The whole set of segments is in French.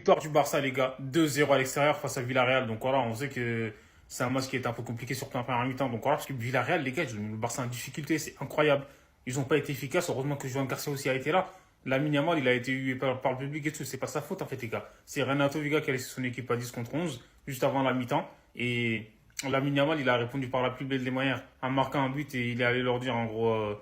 Victoire du Barça, les gars. 2-0 à l'extérieur face à Villarreal. Donc voilà, on sait que c'est un match qui est un peu compliqué, surtout en première mi-temps. Donc voilà, parce que Villarreal, les gars, le Barça en difficulté, c'est incroyable. Ils n'ont pas été efficaces. Heureusement que Joan Garcia aussi a été là. Lamine Yamal, il a été eu par le public et tout. C'est pas sa faute, en fait, les gars. C'est Renato Viga qui a laissé son équipe à 10 contre 11, juste avant la mi-temps. Et Lamine Yamal, il a répondu par la plus belle des manières, en marquant un but et il est allé leur dire, en gros,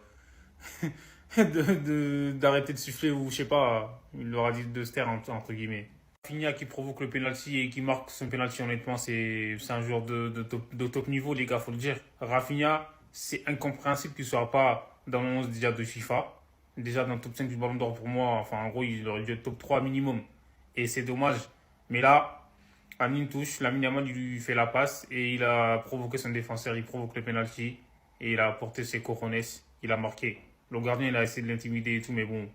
d'arrêter de siffler ou je sais pas, il leur a dit de se taire entre guillemets. Rafinha qui provoque le penalty et qui marque son penalty, honnêtement, c'est un joueur de top niveau, les gars, faut le dire. Rafinha, c'est incompréhensible qu'il soit pas dans le 11 déjà de FIFA. Déjà dans le top 5 du Ballon d'Or pour moi, enfin en gros, il aurait dû être top 3 minimum. Et c'est dommage. Mais là, à une touche, Lamine Yamal il lui fait la passe et il a provoqué son défenseur, il provoque le penalty et il a apporté ses cojones, il a marqué. Le gardien, il a essayé de l'intimider et tout, mais bon,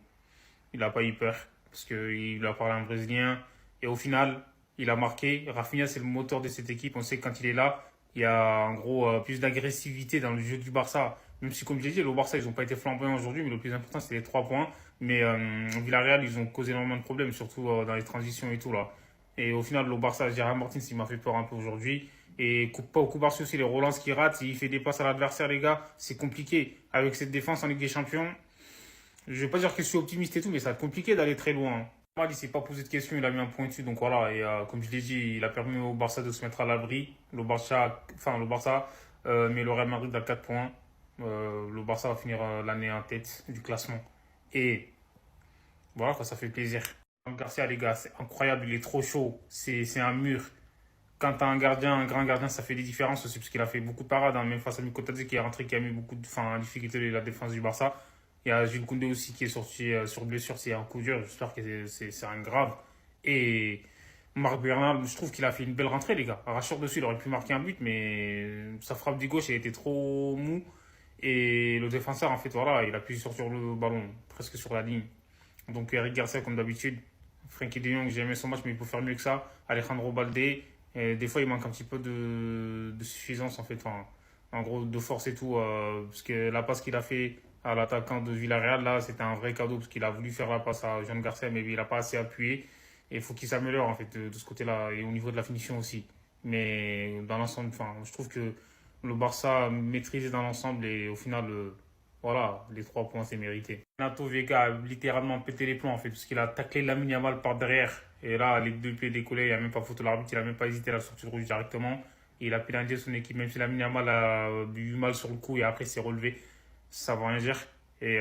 il n'a pas eu peur parce qu'il a parlé en brésilien. Et au final, il a marqué. Rafinha, c'est le moteur de cette équipe. On sait que quand il est là, il y a en gros plus d'agressivité dans le jeu du Barça. Même si, comme je l'ai dit, le Barça, ils n'ont pas été flamboyants aujourd'hui, mais le plus important, c'est les 3 points. Mais Villarreal, ils ont causé énormément de problèmes, surtout dans les transitions et tout là. Et au final, le Barça, Gérard Martins, il m'a fait peur un peu aujourd'hui. Et pas au coup Barça aussi, les relances qu'il rate, il fait des passes à l'adversaire, les gars, c'est compliqué. Avec cette défense en Ligue des Champions, je vais pas dire que je suis optimiste et tout, mais ça va être compliqué d'aller très loin. Mal, il s'est pas posé de questions, il a mis un point dessus, donc voilà. Et comme je l'ai dit, il a permis au Barça de se mettre à l'abri. Mais le Real Madrid a 4 points. Le Barça va finir l'année en tête du classement. Et voilà, ça fait plaisir. Garcia, les gars, c'est incroyable, il est trop chaud. C'est un mur. Quand tu as un gardien, un grand gardien, ça fait des différences aussi, parce qu'il a fait beaucoup de parades, hein, même face à Mikotadze qui est rentré, qui a mis beaucoup en difficulté la défense du Barça. Il y a Jules Koundé aussi qui est sorti sur blessure, c'est un coup dur, j'espère que c'est un grave. Et Marc Bernal, je trouve qu'il a fait une belle rentrée, les gars. Rassure dessus, il aurait pu marquer un but, mais sa frappe du gauche, elle était trop mou. Et le défenseur, en fait, voilà, il a pu sortir le ballon, presque sur la ligne. Donc Eric Garcia, comme d'habitude. Frankie de Jong, j'ai aimé son match, mais il peut faire mieux que ça. Alejandro Balde. Et des fois, il manque un petit peu de suffisance, en fait. Enfin, en gros, de force et tout. Parce que la passe qu'il a fait à l'attaquant de Villarreal, là, c'était un vrai cadeau. Parce qu'il a voulu faire la passe à Jean Garcia, mais il n'a pas assez appuyé. Et il faut qu'il s'améliore, en fait, de ce côté-là. Et au niveau de la finition aussi. Mais dans l'ensemble, enfin, je trouve que le Barça maîtrisé dans l'ensemble. Et au final, voilà, les 3 points, c'est mérité. Renato Vega a littéralement pété les plombs, en fait. Parce qu'il a taclé Lamine Yamal par derrière. Et là, les deux pieds décollés, il n'a même pas photo l'arbitre, il n'a même pas hésité à la sortie de rouge directement. Et il a pénalisé son équipe, même si Lamine Yamal a eu mal sur le coup et après s'est relevé. Ça ne veut rien dire. Et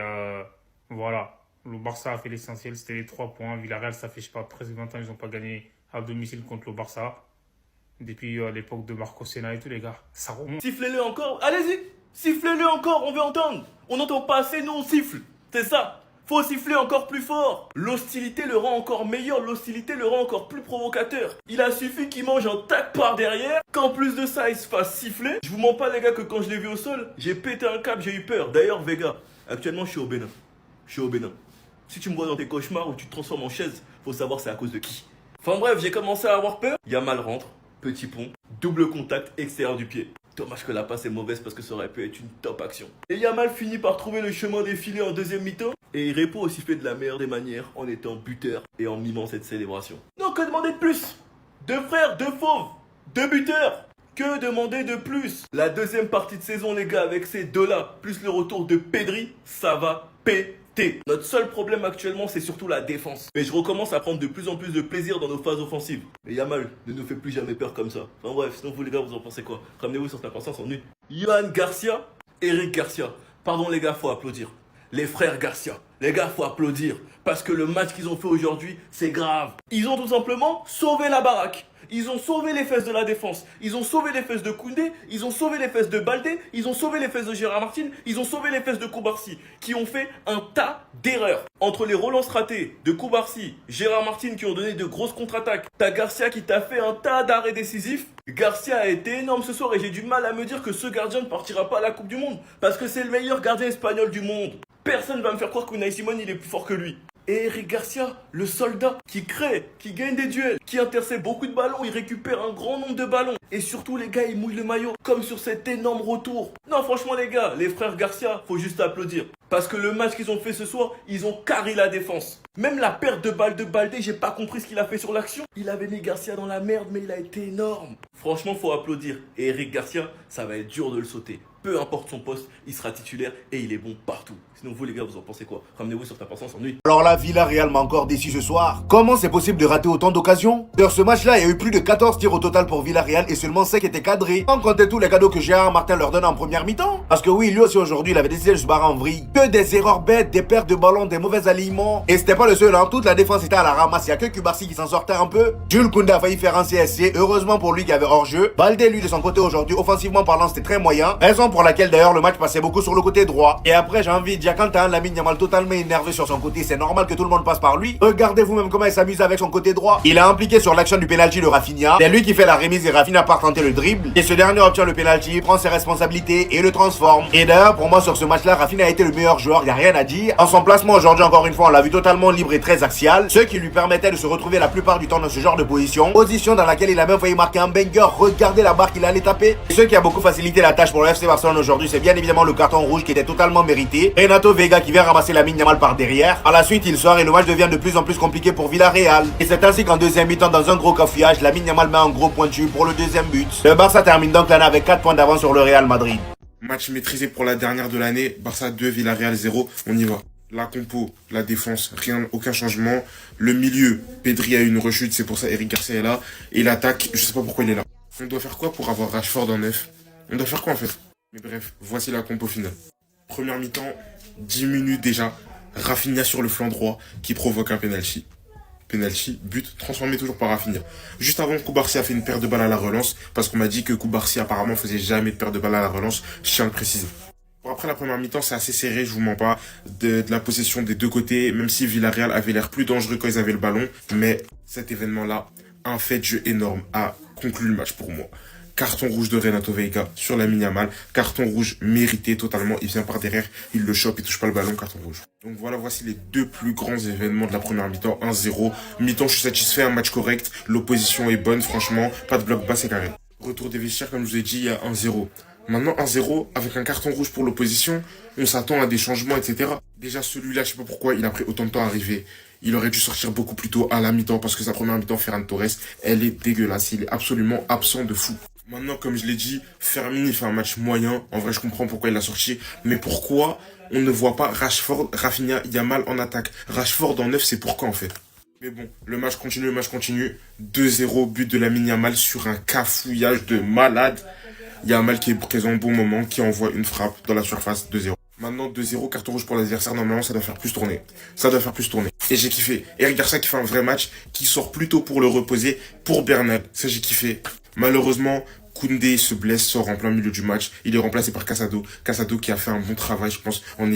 voilà, le Barça a fait l'essentiel, c'était les 3 points. Villarreal, ça fait, je sais pas, presque 20 ans, ils n'ont pas gagné à domicile contre le Barça. Depuis l'époque de Marco Senna et tout, les gars. Ça remonte. Sifflez-le encore. Allez-y. Sifflez-le encore, on veut entendre. On n'entend pas assez, nous on siffle. C'est ça. Faut siffler encore plus fort. L'hostilité le rend encore meilleur, l'hostilité le rend encore plus provocateur. Il a suffi qu'il mange un tac par derrière, qu'en plus de ça, il se fasse siffler. Je vous mens pas les gars que quand je l'ai vu au sol, j'ai pété un câble, j'ai eu peur. D'ailleurs, Vega, actuellement je suis au Bénin. Je suis au Bénin. Si tu me vois dans tes cauchemars ou tu te transformes en chaise, faut savoir c'est à cause de qui. Enfin bref, j'ai commencé à avoir peur. Yamal rentre, petit pont, double contact extérieur du pied. Dommage que la passe est mauvaise parce que ça aurait pu être une top action. Et Yamal finit par trouver le chemin des filets en deuxième mi-temps. Et il répond au sifflet de la meilleure des manières en étant buteur et en mimant cette célébration. Donc que demander de plus? 2 frères, 2 fauves, 2 buteurs. Que demander de plus? La deuxième partie de saison les gars avec ces deux-là, plus le retour de Pedri, ça va péter. Notre seul problème actuellement c'est surtout la défense. Mais je recommence à prendre de plus en plus de plaisir dans nos phases offensives. Et Yamal ne nous fait plus jamais peur comme ça. Enfin bref, sinon vous les gars vous en pensez quoi? Ramenez-vous sur ta conscience en nu. Johan Garcia, Eric Garcia. Pardon les gars, faut applaudir. Les frères Garcia, les gars, faut applaudir. Parce que le match qu'ils ont fait aujourd'hui, c'est grave. Ils ont tout simplement sauvé la baraque. Ils ont sauvé les fesses de la défense. Ils ont sauvé les fesses de Koundé. Ils ont sauvé les fesses de Baldé. Ils ont sauvé les fesses de Gérard Martin. Ils ont sauvé les fesses de Koubarsi. Qui ont fait un tas d'erreurs. Entre les relances ratées de Koubarsi, Gérard Martin qui ont donné de grosses contre-attaques. T'as Garcia qui t'a fait un tas d'arrêts décisifs. Garcia a été énorme ce soir et j'ai du mal à me dire que ce gardien ne partira pas à la Coupe du Monde. Parce que c'est le meilleur gardien espagnol du monde. Personne ne va me faire croire qu'Unai Simon il est plus fort que lui. Et Eric Garcia, le soldat, qui crée, qui gagne des duels, qui intercepte beaucoup de ballons, il récupère un grand nombre de ballons. Et surtout les gars, il mouille le maillot, comme sur cet énorme retour. Non franchement les gars, les frères Garcia, faut juste applaudir. Parce que le match qu'ils ont fait ce soir, ils ont carré la défense. Même la perte de balle de Baldé, j'ai pas compris ce qu'il a fait sur l'action. Il avait mis Garcia dans la merde, mais il a été énorme. Franchement, faut applaudir. Et Eric Garcia, ça va être dur de le sauter. Peu importe son poste, il sera titulaire et il est bon partout. Sinon, vous les gars, vous en pensez quoi? Ramenez-vous sur ta patience en nuit. Alors là, Villarreal m'a encore déçu ce soir. Comment c'est possible de rater autant d'occasions? Sur ce match-là, il y a eu plus de 14 tirs au total pour Villarreal et seulement 5 étaient cadrés. Sans compter tous les cadeaux que Gérard Martin leur donne en première mi-temps. Parce que oui, lui aussi aujourd'hui, il avait décidé de se barrer en vrille. Que des erreurs bêtes, des pertes de ballons, des mauvais alignements. Et c'était pas le seul, hein. Toute la défense était à la ramasse. Il y a que Kubarsi qui s'en sortait un peu. Jules Koundé a failli faire un CSC. Heureusement pour lui qui avait hors-jeu. Baldé, lui, de son côté aujourd'hui, offensivement parlant, c'était très moyen. Raison pour laquelle d'ailleurs le match passait beaucoup sur le côté droit. Et après, j'ai envie de dire, quand Lamine Yamal totalement énervé sur son côté, c'est normal que tout le monde passe par lui. Regardez vous-même comment il s'amuse avec son côté droit. Il est impliqué sur l'action du penalty de Rafinha. C'est lui qui fait la remise et Rafinha part tenter le dribble. Et ce dernier obtient le penalty, prend ses responsabilités et le transforme. Et d'ailleurs, pour moi, sur ce match-là, Rafinha a été le meilleur joueur, il n'y a rien à dire. En son placement aujourd'hui, encore une fois, on l'a vu totalement libre et très axial, ce qui lui permettait de se retrouver la plupart du temps dans ce genre de position dans laquelle il a même failli marquer un banger. Regardez la barre qu'il allait taper. Et ce qui a beaucoup facilité la tâche pour le FC Barcelone aujourd'hui, c'est bien évidemment le carton rouge qui était totalement mérité. Renato Vega qui vient ramasser Lamine Yamal par derrière. À la suite, il sort et le match devient de plus en plus compliqué pour Villarreal. Et c'est ainsi qu'en deuxième mi-temps, dans un gros cafouillage, Lamine Yamal met un gros pointu pour le deuxième but. Le Barça termine donc l'année avec 4 points d'avance sur le Real Madrid. Match maîtrisé pour la dernière de l'année. Barça 2, Villarreal 0. On y va. La compo, la défense, rien, aucun changement. Le milieu, Pedri a eu une rechute, c'est pour ça Eric Garcia est là. Et l'attaque, je sais pas pourquoi il est là. On doit faire quoi pour avoir Rashford en 9? On doit faire quoi en fait? Mais bref, voici la compo finale. Première mi-temps, 10 minutes déjà. Rafinha sur le flanc droit qui provoque un penalty. Penalty, but, transformé toujours par Rafinha. Juste avant, Kubarsi a fait une perte de balle à la relance, parce qu'on m'a dit que Kubarsi apparemment faisait jamais de perte de balle à la relance, je tiens à le préciser. Bon, après la première mi-temps, c'est assez serré, je vous mens pas, de la possession des deux côtés, même si Villarreal avait l'air plus dangereux quand ils avaient le ballon, mais cet événement-là, un fait de jeu énorme, a conclu le match pour moi. Carton rouge de Renato Veiga sur Lamine Yamal. Carton rouge mérité totalement. Il vient par derrière, il le chope, il touche pas le ballon, carton rouge. Donc voilà, voici les deux plus grands événements de la première mi-temps. 1-0. Mi-temps, je suis satisfait, un match correct. L'opposition est bonne, franchement. Pas de bloc bas, c'est carré. Retour des vestiaires, comme je vous ai dit, il y a 1-0. Maintenant, 1-0, avec un carton rouge pour l'opposition, on s'attend à des changements, etc. Déjà, celui-là, je sais pas pourquoi, il a pris autant de temps à arriver. Il aurait dû sortir beaucoup plus tôt à la mi-temps, parce que sa première mi-temps, Ferran Torres, elle est dégueulasse. Il est absolument absent de fou. Maintenant, comme je l'ai dit, Fermin, il fait un match moyen. En vrai, je comprends pourquoi il l'a sorti. Mais pourquoi on ne voit pas Rashford, Rafinha, Yamal en attaque? Rashford en 9, c'est pourquoi en fait? Mais bon, le match continue. 2-0, but de Lamine Yamal sur un cafouillage de malade. Yamal qui est présent au bon moment, qui envoie une frappe dans la surface, 2-0. Maintenant, 2-0, carton rouge pour l'adversaire. Normalement, ça doit faire plus tourner. Et j'ai kiffé. Eric Garcia qui fait un vrai match, qui sort plutôt pour le reposer, pour Bernal. Ça, j'ai kiffé. Malheureusement, Koundé se blesse, sort en plein milieu du match. Il est remplacé par Casado. Casado qui a fait un bon travail, je pense, en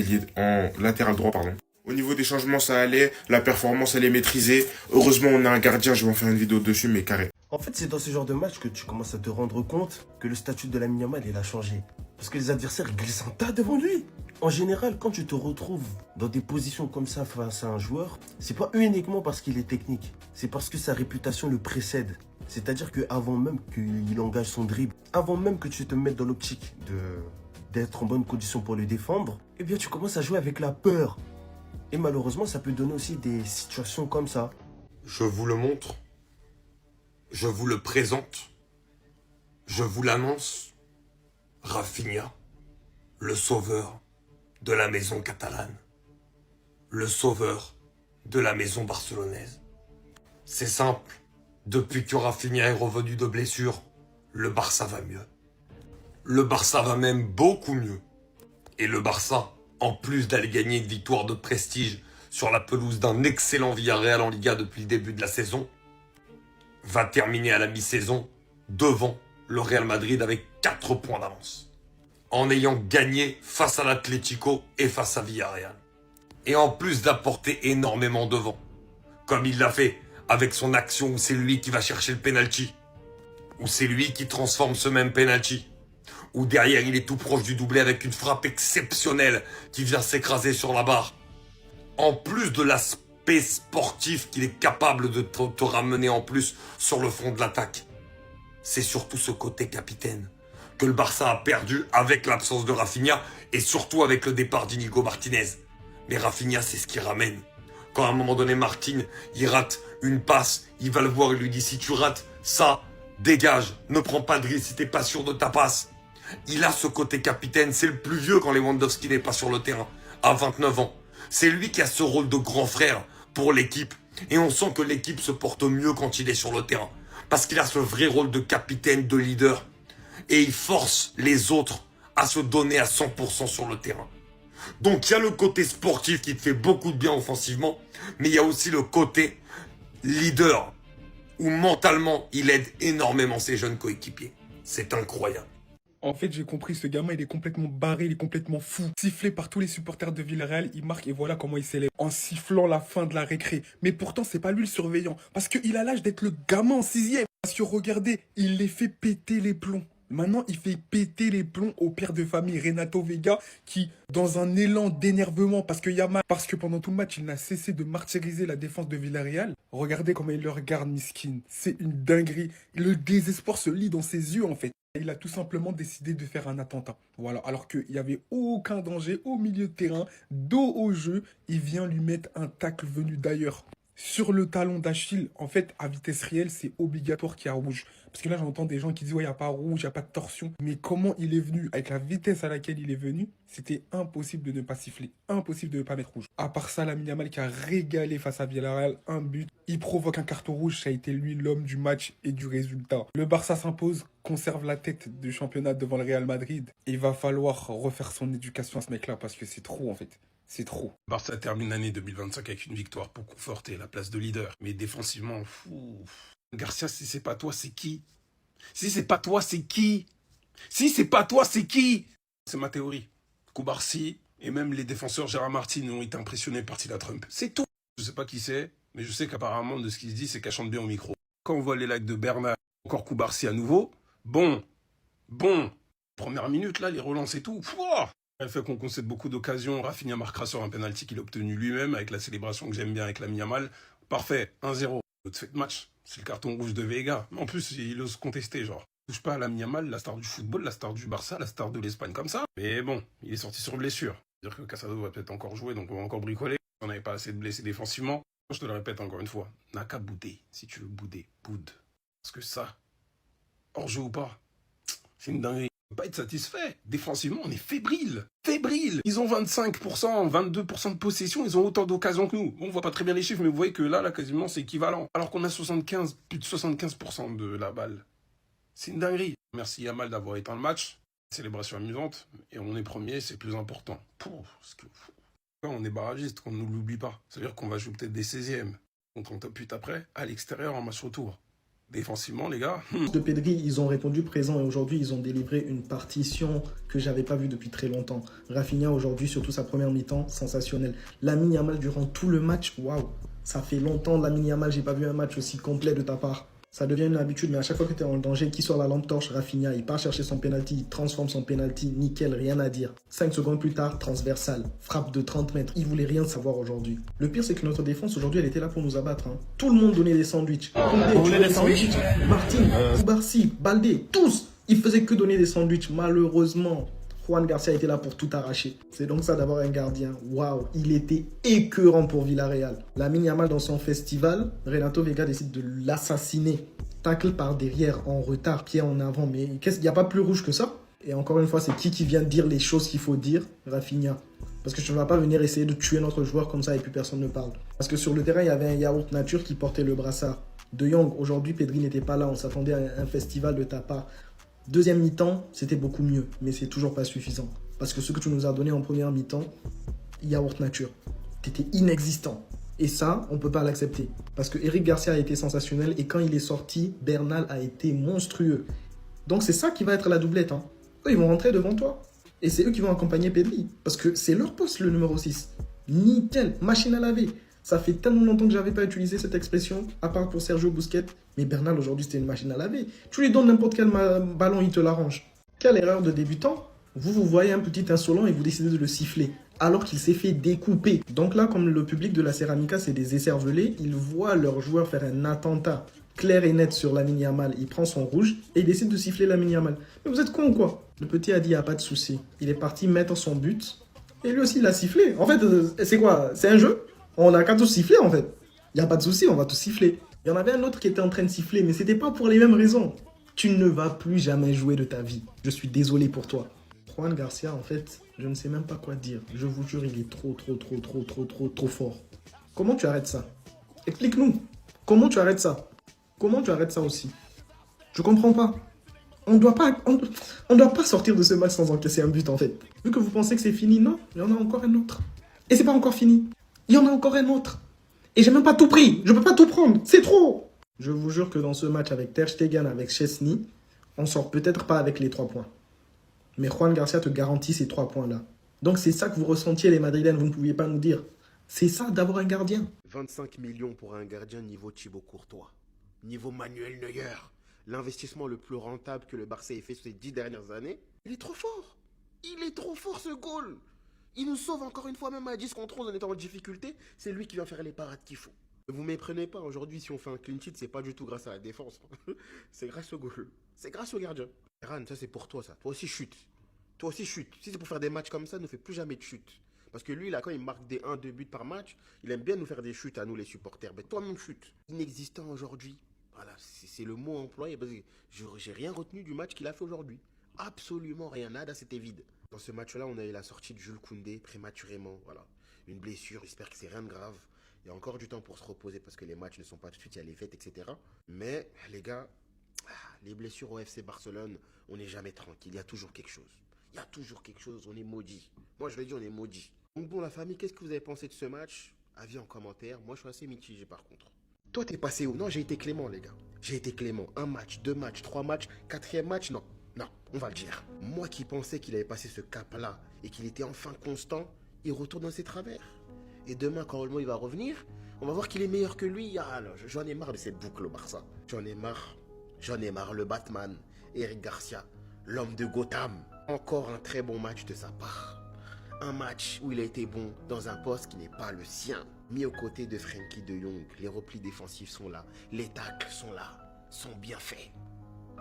latéral droit, pardon. Au niveau des changements, ça allait. La performance, elle est maîtrisée. Heureusement, on a un gardien. Je vais en faire une vidéo dessus, mais carré. En fait, c'est dans ce genre de match que tu commences à te rendre compte que le statut de Lamine Yamal, il a changé. Parce que les adversaires glissent un tas devant lui. En général, quand tu te retrouves dans des positions comme ça face à un joueur, c'est pas uniquement parce qu'il est technique. C'est parce que sa réputation le précède. C'est-à-dire qu'avant même qu'il engage son dribble, avant même que tu te mettes dans l'optique d'être en bonne condition pour le défendre, eh bien tu commences à jouer avec la peur. Et malheureusement, ça peut donner aussi des situations comme ça. Je vous le montre. Je vous le présente. Je vous l'annonce. Rafinha, le sauveur de la maison catalane. Le sauveur de la maison barcelonaise. C'est simple. Depuis que Rafinha est revenu de blessure, le Barça va mieux. Le Barça va même beaucoup mieux. Et le Barça, en plus d'aller gagner une victoire de prestige sur la pelouse d'un excellent Villarreal en Liga depuis le début de la saison, va terminer à la mi-saison devant le Real Madrid avec 4 points d'avance. En ayant gagné face à l'Atlético et face à Villarreal. Et en plus d'apporter énormément devant, comme il l'a fait avec son action où c'est lui qui va chercher le penalty, où c'est lui qui transforme ce même penalty, où derrière il est tout proche du doublé avec une frappe exceptionnelle qui vient s'écraser sur la barre. En plus de l'aspect sportif qu'il est capable de te ramener en plus sur le front de l'attaque, c'est surtout ce côté capitaine, que le Barça a perdu avec l'absence de Rafinha et surtout avec le départ d'Inigo Martinez. Mais Rafinha, c'est ce qui ramène. Quand à un moment donné, Martin, il rate une passe, il va le voir et lui dit si tu rates ça, dégage, ne prends pas de risque si t'es pas sûr de ta passe. Il a ce côté capitaine, c'est le plus vieux quand Lewandowski n'est pas sur le terrain, à 29 ans. C'est lui qui a ce rôle de grand frère pour l'équipe. Et on sent que l'équipe se porte mieux quand il est sur le terrain. Parce qu'il a ce vrai rôle de capitaine, de leader. Et il force les autres à se donner à 100% sur le terrain. Donc il y a le côté sportif qui te fait beaucoup de bien offensivement, mais il y a aussi le côté leader, où mentalement il aide énormément ses jeunes coéquipiers. C'est incroyable. En fait, j'ai compris, ce gamin, il est complètement barré, il est complètement fou. Sifflé par tous les supporters de Villarreal, il marque et voilà comment il célèbre. En sifflant la fin de la récré. Mais pourtant, c'est pas lui le surveillant. Parce qu'il a l'âge d'être le gamin en 6e. Parce que regardez, il les fait péter les plombs. Maintenant, il fait péter les plombs au père de famille, Renato Vega, qui, dans un élan d'énervement, parce que pendant tout le match, il n'a cessé de martyriser la défense de Villarreal. Regardez comment il le regarde, miskin. C'est une dinguerie. Le désespoir se lit dans ses yeux, en fait. Il a tout simplement décidé de faire un attentat. Voilà, alors qu'il n'y avait aucun danger au milieu de terrain, dos au jeu, il vient lui mettre un tacle venu d'ailleurs. Sur le talon d'Achille, en fait, à vitesse réelle, c'est obligatoire qu'il y a rouge. Parce que là, j'entends des gens qui disent, ouais, il n'y a pas rouge, il n'y a pas de torsion. Mais comment il est venu, avec la vitesse à laquelle il est venu, c'était impossible de ne pas siffler. Impossible de ne pas mettre rouge. À part ça, Lamine Yamal qui a régalé face à Villarreal, un but. Il provoque un carton rouge, ça a été lui l'homme du match et du résultat. Le Barça s'impose, conserve la tête du championnat devant le Real Madrid. Il va falloir refaire son éducation à ce mec-là parce que c'est trop, en fait. C'est trop. Barça termine l'année 2025 avec une victoire pour conforter la place de leader. Mais défensivement, fou. Garcia, si c'est pas toi, c'est qui? Si c'est pas toi, c'est qui? Si c'est pas toi, c'est qui? C'est ma théorie. Koubarsi et même les défenseurs Gérard Martin ont été impressionnés par Tila Trump. C'est tout. Je sais pas qui c'est, mais je sais qu'apparemment, de ce qui se dit, c'est qu'elle chante bien au micro. Quand on voit les likes de Bernard, encore Koubarsi à nouveau, bon. Première minute, là, les relances et tout. Pouah, elle fait qu'on concède beaucoup d'occasions. Rafinha marquera sur un penalty qu'il a obtenu lui-même avec la célébration que j'aime bien avec Lamine Yamal. Parfait, 1-0. L'autre fait de match, c'est le carton rouge de Vega. En plus, il ose contester, genre. Touche pas à Lamine Yamal, la star du football, la star du Barça, la star de l'Espagne comme ça. Mais bon, il est sorti sur blessure. C'est-à-dire que Casado va peut-être encore jouer, donc on va encore bricoler. On n'avait pas assez de blessés défensivement. Je te le répète encore une fois, n'a qu'à bouder. Si tu veux bouder, boude. Parce que ça, hors-jeu ou pas, c'est une dinguerie. On peut pas être satisfait. Défensivement, on est fébrile. Fébrile. Ils ont 25%, 22% de possession, ils ont autant d'occasions que nous. On voit pas très bien les chiffres, mais vous voyez que là, quasiment, c'est équivalent. Alors qu'on a plus de 75% de la balle. C'est une dinguerie. Merci Yamal d'avoir éteint le match. Célébration amusante. Et on est premier, c'est plus important. On est barragiste, qu'on ne nous l'oublie pas. C'est-à-dire qu'on va jouer peut-être des 16e. Contre un top 8 après, à l'extérieur, en match retour. Défensivement, les gars. De Pedri, ils ont répondu présent et aujourd'hui, ils ont délivré une partition que j'avais pas vue depuis très longtemps. Rafinha, aujourd'hui, surtout sa première mi-temps, sensationnelle. Lamine Yamal, durant tout le match, waouh. Ça fait longtemps, Lamine Yamal, j'ai pas vu un match aussi complet de ta part. Ça devient une habitude, mais à chaque fois que tu es en danger, qui sort la lampe torche, Rafinha, il part chercher son penalty, il transforme son penalty, nickel, rien à dire. 5 secondes plus tard, transversal, frappe de 30 mètres, il voulait rien savoir aujourd'hui. Le pire, c'est que notre défense, aujourd'hui, elle était là pour nous abattre. Hein. Tout le monde donnait des sandwichs. Koundé, des sandwichs. Martin, Koubarsi, Baldé, tous, ils faisaient que donner des sandwichs. Malheureusement, Juan Garcia était là pour tout arracher. C'est donc ça d'avoir un gardien. Waouh, il était écœurant pour Villarreal. Lamine Yamal dans son festival, Renato Vega décide de l'assassiner. Tacle par derrière, en retard, pied en avant. Mais il n'y a pas plus rouge que ça. Et encore une fois, c'est qui vient dire les choses qu'il faut dire? Rafinha. Parce que tu ne vas pas venir essayer de tuer notre joueur comme ça et puis personne ne parle. Parce que sur le terrain, il y avait un yaourt nature qui portait le brassard. De Jong, aujourd'hui, Pedri n'était pas là. On s'attendait à un festival de ta part. Deuxième mi-temps, c'était beaucoup mieux, mais c'est toujours pas suffisant. Parce que ce que tu nous as donné en première mi-temps, yaourt nature, t'étais inexistant. Et ça, on peut pas l'accepter. Parce que Eric Garcia a été sensationnel et quand il est sorti, Bernal a été monstrueux. Donc c'est ça qui va être la doublette. Hein. Eux, ils vont rentrer devant toi. Et c'est eux qui vont accompagner Pedri. Parce que c'est leur poste, le numéro 6. Nickel, machine à laver. Ça fait tellement longtemps que j'avais pas utilisé cette expression, à part pour Sergio Busquets. Mais Bernal, aujourd'hui, c'était une machine à laver. Tu lui donnes n'importe quel ballon, il te l'arrange. Quelle erreur de débutant. Vous voyez un petit insolent et vous décidez de le siffler. Alors qu'il s'est fait découper. Donc là, comme le public de la Ceramica, c'est des écervelés, ils voient leur joueur faire un attentat claire et nette sur Lamine Yamal, il prend son rouge et il décide de siffler Lamine Yamal. Mais vous êtes con ou quoi? Le petit a dit, il n'y a pas de souci. Il est parti mettre son but et lui aussi, il a sifflé. En fait, c'est quoi? C'est un jeu? On n'a qu'à tous siffler, en fait. Il n'y a pas de souci, on va tous siffler. Il y en avait un autre qui était en train de siffler, mais c'était pas pour les mêmes raisons. Tu ne vas plus jamais jouer de ta vie. Je suis désolé pour toi. Juan Garcia, en fait, je ne sais même pas quoi dire. Je vous jure, il est trop fort. Comment tu arrêtes ça? Explique-nous. Comment tu arrêtes ça? Comment tu arrêtes ça aussi? Je comprends pas. On ne doit pas sortir de ce match sans encaisser un but, en fait. Vu que vous pensez que c'est fini, non, il y en a encore un autre. Et c'est pas encore fini. Il y en a encore un autre. Et j'ai même pas tout pris. Je peux pas tout prendre. C'est trop. Je vous jure que dans ce match avec Ter Stegen, avec Chesney, on sort peut-être pas avec les 3 points. Mais Juan Garcia te garantit ces 3 points-là. Donc c'est ça que vous ressentiez, les Madrilènes. Vous ne pouviez pas nous dire. C'est ça d'avoir un gardien. 25 millions pour un gardien niveau Thibaut Courtois. Niveau Manuel Neuer. L'investissement le plus rentable que le Barça ait fait ces 10 dernières années. Il est trop fort. Il est trop fort, ce goal. Il nous sauve encore une fois, même à 10 contre 11 en étant en difficulté. C'est lui qui vient faire les parades qu'il faut. Ne vous méprenez pas, aujourd'hui, si on fait un clean sheet, c'est pas du tout grâce à la défense. C'est grâce au goal. C'est grâce au gardien. Ran, ça c'est pour toi, ça. Toi aussi, chute. Toi aussi, chute. Si c'est pour faire des matchs comme ça, ne fais plus jamais de chute. Parce que lui, là, quand il marque des 1-2 buts par match, il aime bien nous faire des chutes à nous, les supporters. Mais toi-même, chute. Inexistant aujourd'hui. Voilà, c'est le mot employé. J'ai rien retenu du match qu'il a fait aujourd'hui. Absolument rien. Nada, c'était vide. Dans ce match-là, on a eu la sortie de Jules Koundé prématurément. Voilà. Une blessure, j'espère que c'est rien de grave. Il y a encore du temps pour se reposer parce que les matchs ne sont pas tout de suite, il y a les fêtes, etc. Mais, les gars, les blessures au FC Barcelone, on n'est jamais tranquille. Il y a toujours quelque chose. Il y a toujours quelque chose. On est maudit. Moi, je le dis, on est maudit. Donc bon, la famille, qu'est-ce que vous avez pensé de ce match? Avis en commentaire. Moi, je suis assez mitigé par contre. Toi, t'es passé où? Non, j'ai été clément, les gars. J'ai été clément. 1 match, 2 matchs, 3 matchs, 4e match, non. Non, on va le dire. Moi qui pensais qu'il avait passé ce cap-là et qu'il était enfin constant, il retourne dans ses travers. Et demain, quand Olmo il va revenir, on va voir qu'il est meilleur que lui. Ah, j'en ai marre de cette boucle au Barça. J'en ai marre. J'en ai marre. Le Batman, Eric Garcia, l'homme de Gotham. Encore un très bon match de sa part. Un match où il a été bon dans un poste qui n'est pas le sien. Mis aux côtés de Frenkie de Jong. Les replis défensifs sont là. Les tacles sont là. Sont bien faits.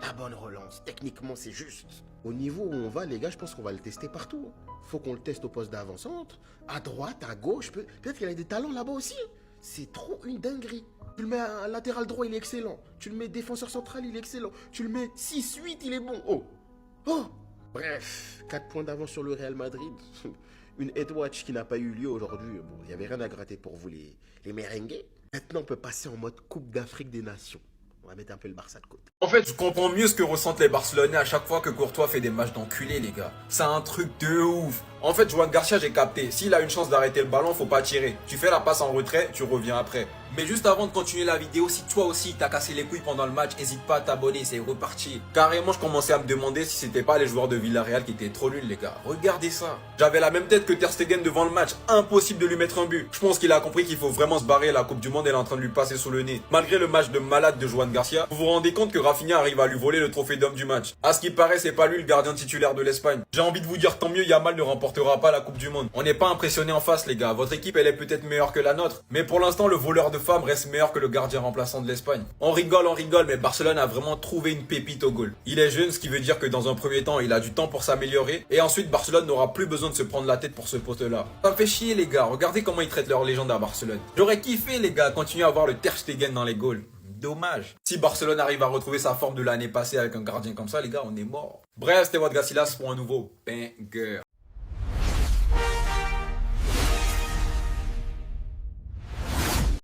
La bonne relance. Techniquement, c'est juste. Au niveau où on va, les gars, je pense qu'on va le tester partout. Faut qu'on le teste au poste d'avant-centre. À droite, à gauche. Peut-être qu'il a des talents là-bas aussi. C'est trop une dinguerie. Tu le mets à latéral droit, il est excellent. Tu le mets défenseur central, il est excellent. Tu le mets 6-8, il est bon. Oh. Oh. Bref, 4 points d'avance sur le Real Madrid. Une headwatch qui n'a pas eu lieu aujourd'hui. Bon, il n'y avait rien à gratter pour vous les merengues. Maintenant, on peut passer en mode Coupe d'Afrique des Nations. On va mettre un peu le Barça de côté. En fait, je comprends mieux ce que ressentent les Barcelonais à chaque fois que Courtois fait des matchs d'enculé, les gars. C'est un truc de ouf. En fait, Juan Garcia, j'ai capté. S'il a une chance d'arrêter le ballon, faut pas tirer. Tu fais la passe en retrait, tu reviens après. Mais juste avant de continuer la vidéo, si toi aussi t'as cassé les couilles pendant le match, hésite pas à t'abonner, c'est reparti. Carrément, je commençais à me demander si c'était pas les joueurs de Villarreal qui étaient trop nuls, les gars. Regardez ça. J'avais la même tête que Ter Stegen devant le match. Impossible de lui mettre un but. Je pense qu'il a compris qu'il faut vraiment se barrer. La Coupe du Monde, elle est en train de lui passer sous le nez. Malgré le match de malade de Juan Garcia, vous vous rendez compte que Rafinha arrive à lui voler le trophée d'homme du match. À ce qui paraît, c'est pas lui le gardien titulaire de l'Espagne. J'ai envie de vous dire tant mieux, Yamal ne remportera pas la Coupe du Monde. On n'est pas impressionné en face, les gars. Votre équipe, elle est peut-être meilleure que la nôtre. Mais pour l'instant, le voleur de femmes reste meilleur que le gardien remplaçant de l'Espagne. On rigole, mais Barcelone a vraiment trouvé une pépite au goal. Il est jeune, ce qui veut dire que dans un premier temps, il a du temps pour s'améliorer. Et ensuite, Barcelone n'aura plus besoin de se prendre la tête pour ce poste-là. Ça me fait chier, les gars. Regardez comment ils traitent leur légende à Barcelone. J'aurais kiffé, les gars, continuer à voir le Ter Stegen dans les goals. Dommage. Si Barcelone arrive à retrouver sa forme de l'année passée avec un gardien comme ça, les gars, on est mort. Bref, c'était votre Gassilas pour un nouveau banger.